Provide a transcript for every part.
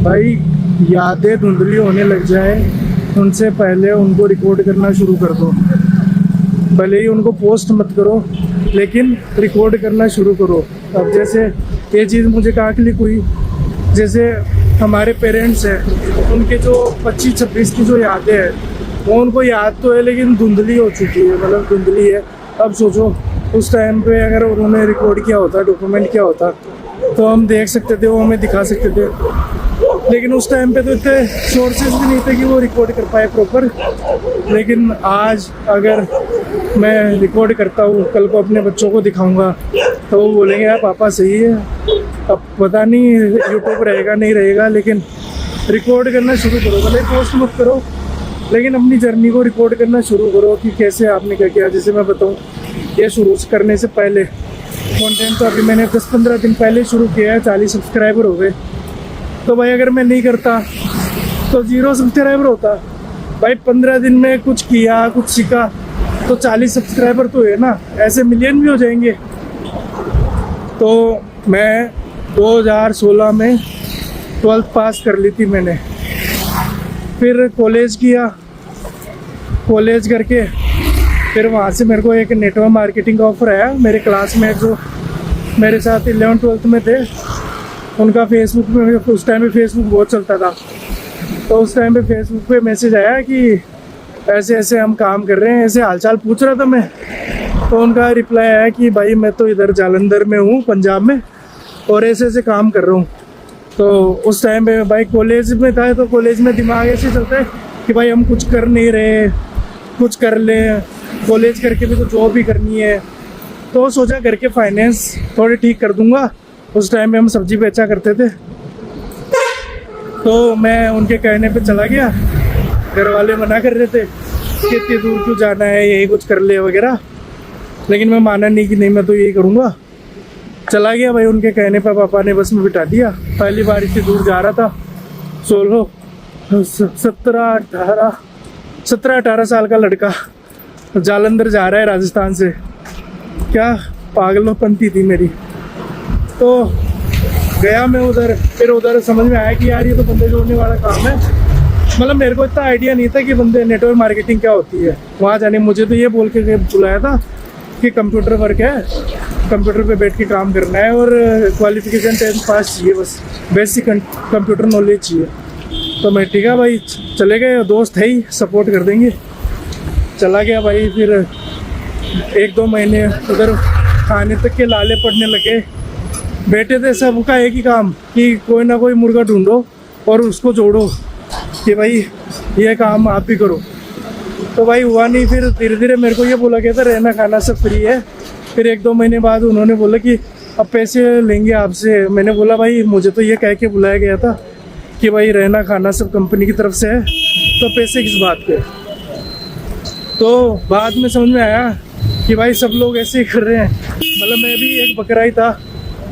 भाई यादें धुंधली होने लग जाए उनसे पहले उनको रिकॉर्ड करना शुरू कर दो। भले ही उनको पोस्ट मत करो लेकिन रिकॉर्ड करना शुरू करो। अब जैसे ये चीज़ मुझे कहाँ क्लिक हुई, जैसे हमारे पेरेंट्स हैं उनके जो 25-26 की जो यादें हैं वो उनको याद तो है लेकिन धुंधली हो चुकी है, मतलब धुंधली है। अब सोचो उस टाइम पे अगर उन्होंने रिकॉर्ड किया होता, डॉक्यूमेंट किया होता तो हम देख सकते थे, वो हमें दिखा सकते थे। लेकिन उस टाइम पे तो इतने सोर्सेज भी नहीं थे कि वो रिकॉर्ड कर पाए प्रॉपर। लेकिन आज अगर मैं रिकॉर्ड करता हूँ, कल को अपने बच्चों को दिखाऊंगा तो वो बोलेंगे यार पापा सही है। अब पता नहीं यूट्यूब रहेगा नहीं रहेगा, लेकिन रिकॉर्ड करना शुरू करो। भले पोस्ट मत करो लेकिन अपनी जर्नी को रिकॉर्ड करना शुरू करो कि कैसे आपने क्या किया। जैसे मैं बताऊँ, ये शुरू करने से पहले कंटेंट तो अभी मैंने 10-15 दिन पहले शुरू किया है, 40 सब्सक्राइबर हो गए। तो भाई अगर मैं नहीं करता तो 0 सब्सक्राइबर होता। भाई 15 दिन में कुछ किया, कुछ सीखा तो 40 सब्सक्राइबर तो है ना, ऐसे मिलियन भी हो जाएंगे। तो मैं 2016 में 12th पास कर ली थी मैंने, फिर कॉलेज किया, कॉलेज करके फिर वहाँ से मेरे को एक नेटवर्क मार्केटिंग का ऑफर आया। मेरे क्लासमेट जो मेरे साथ 11th-12th में थे उनका फेसबुक में, उस टाइम पे फेसबुक बहुत चलता था, तो उस टाइम पे फेसबुक पे मैसेज आया कि ऐसे ऐसे हम काम कर रहे हैं। ऐसे हालचाल पूछ रहा था मैं, तो उनका रिप्लाई आया कि भाई मैं तो इधर जालंधर में हूँ पंजाब में और ऐसे ऐसे काम कर रहा हूँ। तो उस टाइम पे भाई कॉलेज में था, तो कॉलेज में दिमाग ऐसे चलता है कि भाई हम कुछ कर नहीं रहे, कुछ कर लें, कॉलेज करके भी तो जॉब ही करनी है। तो सोचा घर के फाइनेंस थोड़े ठीक कर दूंगा। उस टाइम में हम सब्जी बेचा करते थे, तो मैं उनके कहने पे चला गया। घर वाले मना कर रहे थे कि इतनी दूर क्यों जाना है, यही कुछ कर ले वगैरह, लेकिन मैं माना नहीं कि नहीं मैं तो यही करूँगा। चला गया भाई उनके कहने पर, पापा ने बस में बिठा दिया। पहली बार इतनी दूर जा रहा था, 17-18 साल का लड़का जालंधर जा रहा है राजस्थान से, क्या पागलोपंती थी मेरी। तो गया मैं उधर, फिर उधर समझ में आया कि यार ये तो बंदे जोड़ने वाला काम है। मतलब मेरे को इतना आइडिया नहीं था कि बंदे नेटवर्क मार्केटिंग क्या होती है। वहाँ जाने मुझे तो ये बोल के बुलाया था कि कंप्यूटर वर्क है, कंप्यूटर पे बैठ के काम करना है और क्वालिफिकेशन 10th पास चाहिए, बस बेसिक कंप्यूटर नॉलेज चाहिए। तो मैं ठीक है भाई, चले गए, दोस्त है ही, सपोर्ट कर देंगे। चला गया भाई, फिर 1-2 महीने उधर खाने तक के लाले पड़ने लगे। बैठे थे सबका एक ही काम कि कोई ना कोई मुर्गा ढूंढो और उसको जोड़ो कि भाई ये काम आप ही करो। तो भाई हुआ नहीं। फिर धीरे धीरे मेरे को ये बोला गया था रहना खाना सब फ्री है। फिर 1-2 महीने बाद उन्होंने बोला कि अब पैसे लेंगे आपसे। मैंने बोला भाई मुझे तो ये कह के बुलाया गया था कि भाई रहना खाना सब कंपनी की तरफ से है, तो पैसे किस बात के। तो बाद में समझ में आया कि भाई सब लोग ऐसे ही कर रहे हैं। मतलब मैं भी एक बकरा ही था,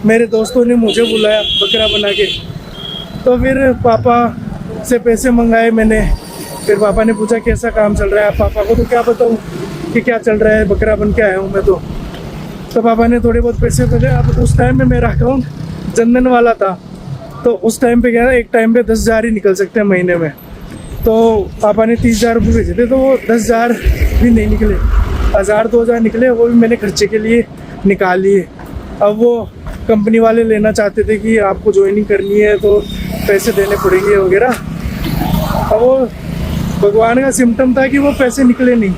मेरे दोस्तों ने मुझे बुलाया बकरा बना के। तो फिर पापा से पैसे मंगाए मैंने। फिर पापा ने पूछा कैसा काम चल रहा है। पापा को तो क्या बताऊँ कि क्या चल रहा है, बकरा बन के आया हूँ मैं तो पापा ने थोड़े बहुत पैसे भेजे। अब उस टाइम में मेरा अकाउंट जनधन वाला था, तो उस टाइम पे क्या था, एक टाइम पे 10,000 ही निकल सकते हैं महीने में। तो पापा ने 30,000 रुपये भेजे थे, तो वो 10,000 भी नहीं निकले, 1,000-2,000 निकले। वो भी मैंने खर्चे के लिए निकाल लिए। अब वो कंपनी वाले लेना चाहते थे कि आपको ज्वाइनिंग करनी है तो पैसे देने पड़ेंगे वगैरह। अब वो भगवान का सिम्टम था कि वो पैसे निकले नहीं।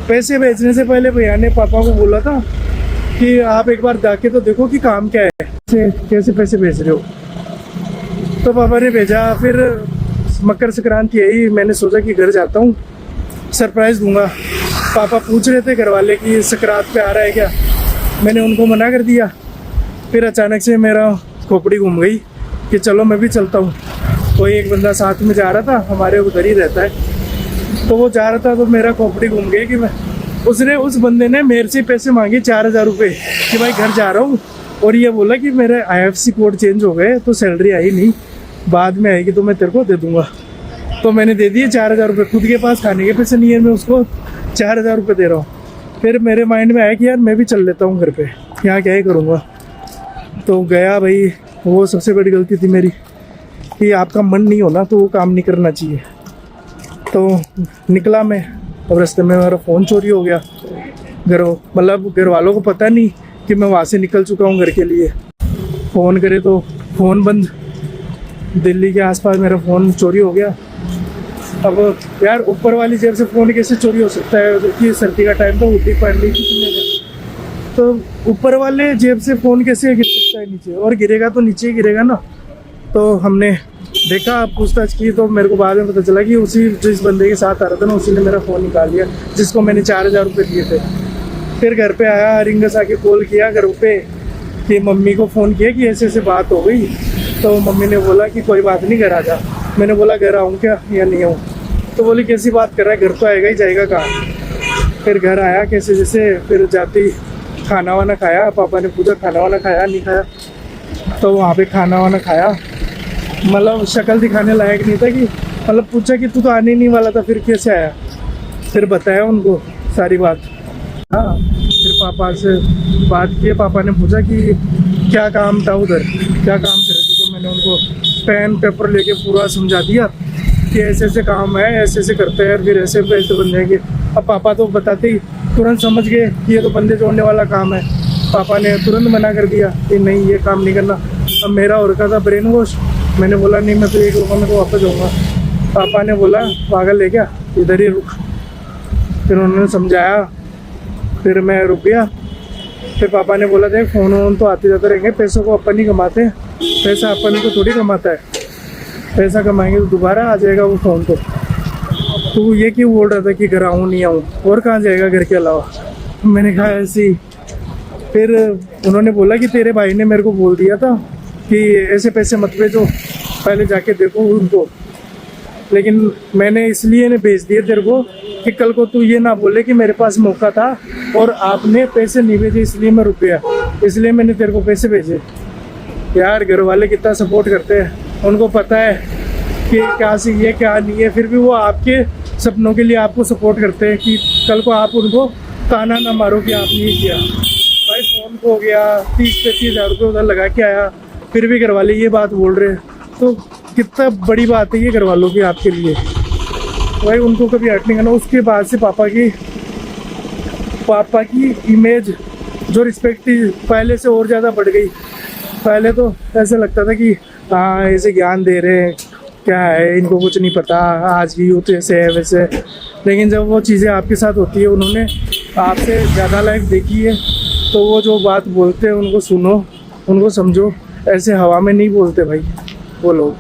पैसे भेजने से पहले भैया ने पापा को बोला था कि आप एक बार जाके तो देखो कि काम क्या है, कैसे पैसे भेज रहे हो। तो पापा ने भेजा। फिर मकर संक्रांति आई, मैंने सोचा कि घर जाता हूँ, सरप्राइज़ दूंगा। पापा पूछ रहे थे घर वाले कि संक्रांत पे आ रहा है क्या, मैंने उनको मना कर दिया। फिर अचानक से मेरा खोपड़ी घूम गई कि चलो मैं भी चलता हूँ। कोई एक बंदा साथ में जा रहा था, हमारे उधर ही रहता है, तो वो जा रहा था, तो मेरा खोपड़ी घूम गई कि मैं उस बंदे ने मेरे से पैसे मांगे 4,000 रुपये कि भाई घर जा रहा हूँ, और ये बोला कि मेरे IFSC कोड चेंज हो गए तो सैलरी आई नहीं, बाद में आएगी तो मैं तेरे को दे दूँगा। तो मैंने दे दिए 4,000 रुपये। खुद के पास खाने के पैसे नहीं है, मैं उसको 4,000 रुपये दे रहा हूँ। फिर मेरे माइंड में आया कि यार मैं भी चल लेता हूँ घर पे, यहाँ क्या ही करूँगा। तो गया भाई, वो सबसे बड़ी गलती थी मेरी कि आपका मन नहीं होना तो वो काम नहीं करना चाहिए। तो निकला मैं, अब रास्ते में मेरा फ़ोन चोरी हो गया। मतलब घर वालों को पता नहीं कि मैं वहाँ से निकल चुका हूँ घर के लिए। फ़ोन करे तो फ़ोन बंद। दिल्ली के आसपास मेरा फ़ोन चोरी हो गया। अब यार ऊपर वाली जेब से फ़ोन कैसे चोरी हो सकता है, क्योंकि सर्दी का टाइम तो हुडी पहन ली थी तुमने, तो ऊपर वाले जेब से फ़ोन कैसे गिर सकता है नीचे, और गिरेगा तो नीचे ही गिरेगा ना। तो हमने देखा, पूछताछ की, तो मेरे को बाद में पता चला कि उसी जिस बंदे के साथ आ रहा था ना, उसी ने मेरा फ़ोन निकाल लिया, जिसको मैंने 4000 रुपये दिए थे। फिर घर पे आया, रिंगस आके कॉल किया घर पे कि मम्मी को फ़ोन किया कि ऐसे ऐसे बात हो गई। तो मम्मी ने बोला कि कोई बात नहीं, घर आ जा। मैंने बोला घर आऊँ क्या या नहीं आऊँ, तो बोली कैसी बात कर रहा है, घर तो आएगा ही, जाएगा कहाँ। फिर घर आया कैसे जैसे, फिर जाती खाना वाना खाया। पापा ने पूछा खाना वाना खाया नहीं खाया, तो वहाँ पे खाना वाना खाया। मतलब शक्ल दिखाने लायक नहीं था कि, मतलब पूछा कि तू तो आने नहीं वाला था, फिर कैसे आया। फिर बताया उनको सारी बात। हाँ, फिर पापा से बात की, पापा ने पूछा कि क्या काम था उधर, क्या काम कर रहे थे। तो मैंने उनको पेन पेपर लेके पूरा समझा दिया कि ऐसे ऐसे काम है, ऐसे ऐसे करते हैं, फिर ऐसे पैसे बन जाएंगे। अब पापा तो बताते ही तुरंत समझ गए कि ये तो बंदे जोड़ने वाला काम है। पापा ने तुरंत मना कर दिया कि नहीं, ये काम नहीं करना। अब मेरा हो रखा था ब्रेन वॉश। मैंने बोला नहीं, मैं तो एक रुका, मैं तो वापस जाऊँगा। पापा ने बोला पागल है क्या, इधर ही रुक। फिर उन्होंने समझाया, फिर मैं रुक गया। फिर पापा ने बोला देख, फ़ोन वोन तो आते जाते रहेंगे, पैसों को अपन ही कमाते हैं, पैसा अपन को थोड़ी कमाता है। पैसा कमाएंगे तो दोबारा आ जाएगा वो फ़ोन। तो ये क्यों बोल रहा था कि घर आऊँ नहीं आऊँ, और कहाँ जाएगा घर के अलावा। मैंने कहा ऐसे ही। फिर उन्होंने बोला कि तेरे भाई ने मेरे को बोल दिया था कि ऐसे पैसे मत भेजो, पहले जाके देखो उनको। लेकिन मैंने इसलिए ने भेज दिए तेरे को कि कल को तू ये ना बोले कि मेरे पास मौका था और आपने पैसे नहीं भेजे, इसलिए मैं रुक गया, इसलिए मैंने तेरे को पैसे भेजे। यार घर वाले कितना सपोर्ट करते हैं, उनको पता है कि क्या सही है क्या नहीं है, फिर भी वो आपके सपनों के लिए आपको सपोर्ट करते हैं कि कल को आप उनको ताना ना मारो कि आपने ये किया। भाई फ़ोन खो गया, 30-35 हज़ार रुपये उधर लगा के आया, फिर भी घर वाले ये बात बोल रहे हैं, तो कितना बड़ी बात है ये घर वालों की आपके लिए। भाई उनको कभी हर्ट नहीं करना। उसके बाद से पापा की इमेज, जो रिस्पेक्ट थी, पहले से और ज़्यादा बढ़ गई। पहले तो ऐसे लगता था कि हाँ ऐसे ज्ञान दे रहे हैं, क्या है इनको कुछ नहीं पता, आज की यूथ ऐसे है वैसे। लेकिन जब वो चीज़ें आपके साथ होती है, उन्होंने आपसे ज़्यादा लाइफ देखी है, तो वो जो बात बोलते हैं उनको सुनो, उनको समझो। ऐसे हवा में नहीं बोलते भाई वो लोग।